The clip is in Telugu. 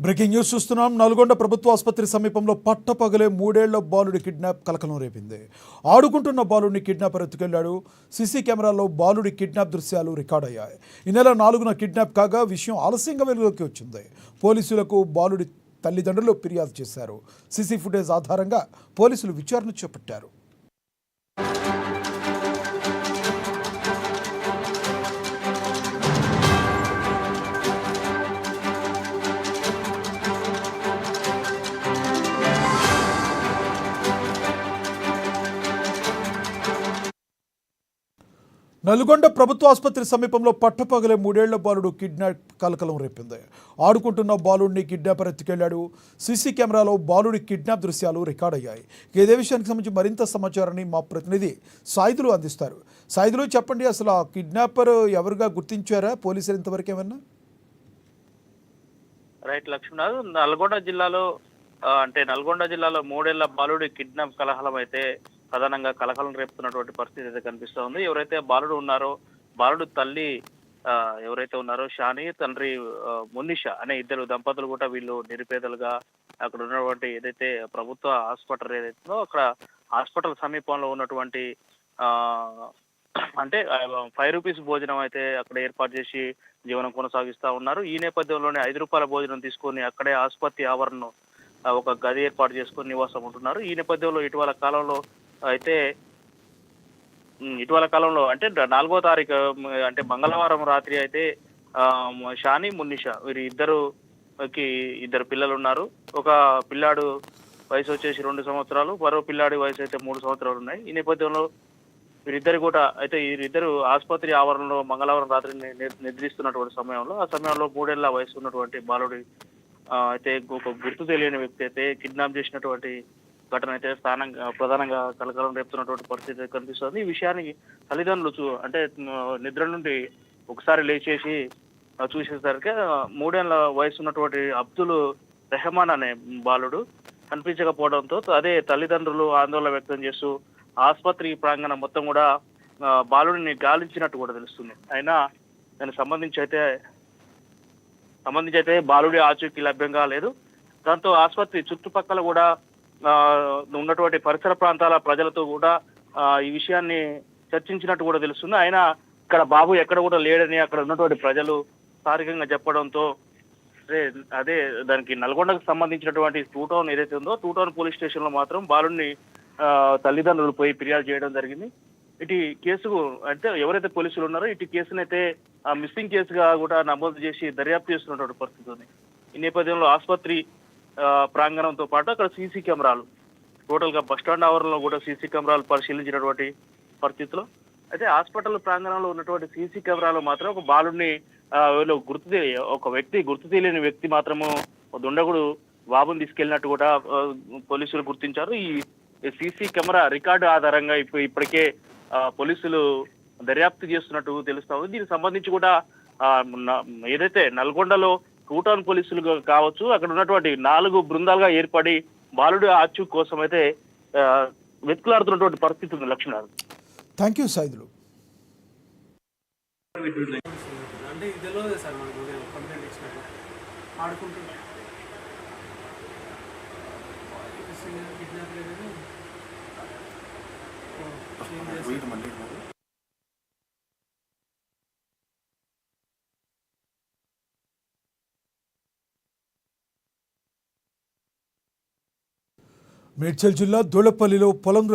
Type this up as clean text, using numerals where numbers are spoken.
బ్రేకింగ్ న్యూస్ చూస్తున్నాం. నల్గొండ ప్రభుత్వ ఆసుపత్రి సమీపంలో పట్టపగలే 3 ఏళ్ల బాలుడి కిడ్నాప్ కలకలం రేపింది. ఆడుకుంటున్న బాలుడిని కిడ్నాపర్ ఎత్తుకెళ్లాడు. సీసీ కెమెరాలో బాలుడి కిడ్నాప్ దృశ్యాలు రికార్డ్ అయ్యాయి. ఈ నెల 4న కిడ్నాప్ కాగా విషయం ఆలస్యంగా వెలుగులోకి వచ్చింది. పోలీసులకు బాలుడి తల్లిదండ్రులు ఫిర్యాదు చేశారు. సీసీ ఫుటేజ్ ఆధారంగా పోలీసులు విచారణ చేపట్టారు. నల్గొండ ప్రభుత్వ ఆసుపత్రి సమీపంలో పట్టపగలే 3 ఏళ్ల బాలుడు కిడ్నాప్ కలకలం రేపింది. ఆడుకుంటున్న బాలుడిని కిడ్నాపర్ ఎత్తుకెళ్లాడు. సీసీ కెమెరాలో బాలుడి కిడ్నాప్ దృశ్యాలు రికార్డ్ అయ్యాయి. ఇదే విషయానికి సంబంధించి మరింత సమాచారాన్ని మా ప్రతినిధి సాయిదులు అందిస్తారు. సాయిదులు, చెప్పండి, అసలు ఆ కిడ్నాపర్ ఎవరుగా గుర్తించారా పోలీసులు ఇంతవరకు ఏమన్నా? రైట్ లక్ష్మణ్, నల్గొండ జిల్లాలో నల్గొండ జిల్లాలో 3 ఏళ్ల బాలుడి కిడ్నాప్ కలహలం అయితే ప్రధానంగా కలకలం రేపుతున్నటువంటి పరిస్థితి అయితే కనిపిస్తూ ఉంది. ఎవరైతే బాలుడు ఉన్నారో, బాలుడు తల్లి ఎవరైతే ఉన్నారో షాని, తండ్రి మున్నిషా అనే ఇద్దరు దంపతులు కూడా వీళ్ళు నిరుపేదలుగా అక్కడ ఉన్నటువంటి ఏదైతే ప్రభుత్వ హాస్పిటల్ ఏదైతుందో అక్కడ హాస్పిటల్ సమీపంలో ఉన్నటువంటి ఆ అంటే 5 రూపీస్ భోజనం అయితే అక్కడ ఏర్పాటు చేసి జీవనం కొనసాగిస్తా ఉన్నారు. ఈ నేపథ్యంలోనే 5 రూపాయల భోజనం తీసుకొని అక్కడే ఆసుపత్రి ఆవరణను ఒక గది ఏర్పాటు చేసుకొని నివాసం ఉంటున్నారు. ఈ నేపథ్యంలో ఇటీవల కాలంలో అంటే 4వ తారీఖు అంటే మంగళవారం రాత్రి అయితే షాని, మున్నిషా వీరి ఇద్దరు పిల్లలు ఉన్నారు. ఒక పిల్లాడు వయసు వచ్చేసి 2 సంవత్సరాలు, మరో పిల్లాడి వయసు అయితే 3 సంవత్సరాలు ఉన్నాయి. ఈ నేపథ్యంలో వీరిద్దరు ఆసుపత్రి ఆవరణలో మంగళవారం రాత్రి నిద్రిస్తున్నటువంటి సమయంలో, ఆ సమయంలో 3 ఏళ్ల వయసు ఉన్నటువంటి బాలుడి అయితే ఒక గుర్తు తెలియని వ్యక్తి అయితే కిడ్నాప్ చేసినటువంటి ఘటన అయితే ప్రధానంగా కలకలం రేపుతున్నటువంటి పరిస్థితి కనిపిస్తుంది. ఈ విషయానికి తల్లిదండ్రులు నిద్ర నుండి ఒకసారి లేచేసి చూసేసరికి 3 ఏళ్ల వయసు ఉన్నటువంటి అబ్దుల్ రెహమాన్ అనే బాలుడు కనిపించకపోవడంతో అదే తల్లిదండ్రులు ఆందోళన వ్యక్తం చేస్తూ ఆసుపత్రి ప్రాంగణం మొత్తం కూడా బాలుడిని గాలించినట్టు కూడా తెలుస్తుంది. అయినా దానికి సంబంధించి అయితే బాలుడి ఆచూకీ లభ్యంగా లేదు. దాంతో ఆసుపత్రి చుట్టుపక్కల కూడా ఉన్నటువంటి పరిసర ప్రాంతాల ప్రజలతో కూడా ఈ విషయాన్ని చర్చించినట్టు కూడా తెలుస్తుంది. అయినా ఇక్కడ బాబు ఎక్కడ కూడా లేడని అక్కడ ఉన్నటువంటి ప్రజలు స్థానికంగా చెప్పడంతో అదే దానికి నల్గొండకు సంబంధించినటువంటి 2 టౌన్ ఏదైతే ఉందో 2 టౌన్ పోలీస్ స్టేషన్ లో మాత్రం బాలుడిని తల్లిదండ్రులు పోయి ఫిర్యాదు చేయడం జరిగింది. ఇటు కేసుకు ఎవరైతే పోలీసులు ఉన్నారో ఇటు కేసునైతే మిస్సింగ్ కేసుగా కూడా నమోదు చేసి దర్యాప్తు చేస్తున్నటువంటి పరిస్థితి ఉంది. ఈ నేపథ్యంలో ఆసుపత్రి ప్రాంగణంతో పాటు అక్కడ సీసీ కెమెరాలు టోటల్ గా బస్టాండ్ ఆవరణలో కూడా సీసీ కెమెరాలు పరిశీలించినటువంటి పరిస్థితిలో అయితే హాస్పిటల్ ప్రాంగణంలో ఉన్నటువంటి సీసీ కెమెరాలో మాత్రం ఒక బాలుడిని గుర్తు తెలియని వ్యక్తి మాత్రము దుండగుడు బాబుని తీసుకెళ్లినట్టు కూడా పోలీసులు గుర్తించారు. ఈ సీసీ కెమెరా రికార్డు ఆధారంగా ఇప్పటికే పోలీసులు దర్యాప్తు చేస్తున్నట్టు తెలుస్తా ఉంది. దీనికి సంబంధించి కూడా ఏదైతే నల్గొండలో 2 టౌన్ పోలీసులు కావచ్చు, అక్కడ ఉన్నటువంటి 4 బృందాలుగా ఏర్పడి బాలుడు ఆచూకీ కోసం అయితే వెతుకులాడుతున్నటువంటి పరిస్థితి ఉంది. Lakshman, thank you Saidulu. మేడ్చల్ జిల్లా దోళపల్లిలో పొలం